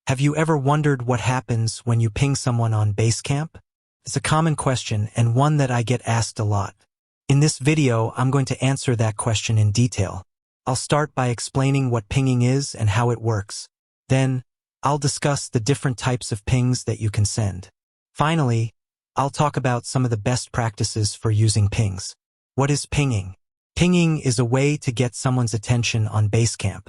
Have you ever wondered what happens when you ping someone on Basecamp? It's a common question and one that I get asked a lot. In this video, I'm going to answer that question in detail. I'll start by explaining what pinging is and how it works. Then, I'll discuss the different types of pings that you can send. Finally, I'll talk about some of the best practices for using pings. What is pinging? Pinging is a way to get someone's attention on Basecamp.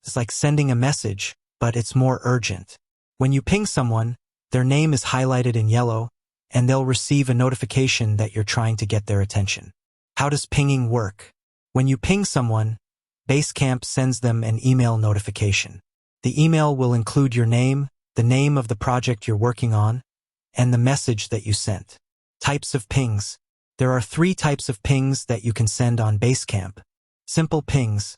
It's like sending a message, but it's more urgent. When you ping someone, their name is highlighted in yellow, and they'll receive a notification that you're trying to get their attention. How does pinging work? When you ping someone, Basecamp sends them an email notification. The email will include your name, the name of the project you're working on, and the message that you sent. Types of pings. There are 3 types of pings that you can send on Basecamp. Simple pings.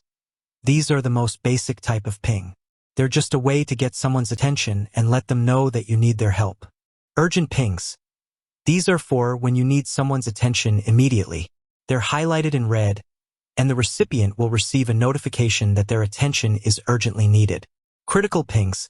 These are the most basic type of ping. They're just a way to get someone's attention and let them know that you need their help. Urgent pings. These are for when you need someone's attention immediately. They're highlighted in red, and the recipient will receive a notification that their attention is urgently needed. Critical pings.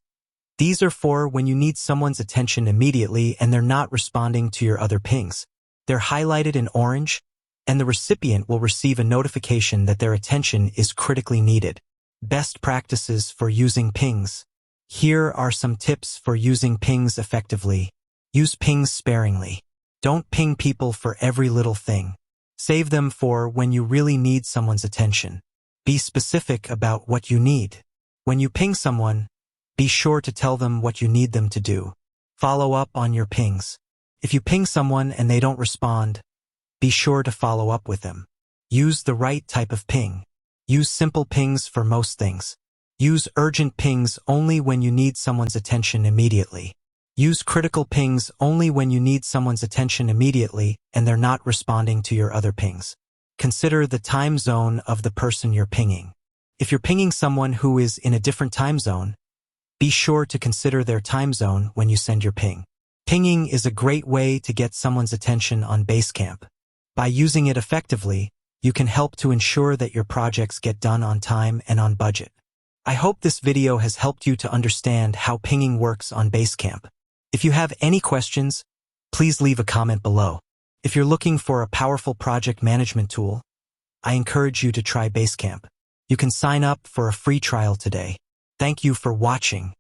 These are for when you need someone's attention immediately and they're not responding to your other pings. They're highlighted in orange, and the recipient will receive a notification that their attention is critically needed. Best practices for using pings. Here are some tips for using pings effectively. Use pings sparingly. Don't ping people for every little thing. Save them for when you really need someone's attention. Be specific about what you need. When you ping someone, be sure to tell them what you need them to do. Follow up on your pings. If you ping someone and they don't respond, be sure to follow up with them. Use the right type of ping. Use simple pings for most things. Use urgent pings only when you need someone's attention immediately. Use critical pings only when you need someone's attention immediately and they're not responding to your other pings. Consider the time zone of the person you're pinging. If you're pinging someone who is in a different time zone, be sure to consider their time zone when you send your ping. Pinging is a great way to get someone's attention on Basecamp. By using it effectively, you can help to ensure that your projects get done on time and on budget. I hope this video has helped you to understand how pinging works on Basecamp. If you have any questions, please leave a comment below. If you're looking for a powerful project management tool, I encourage you to try Basecamp. You can sign up for a free trial today. Thank you for watching.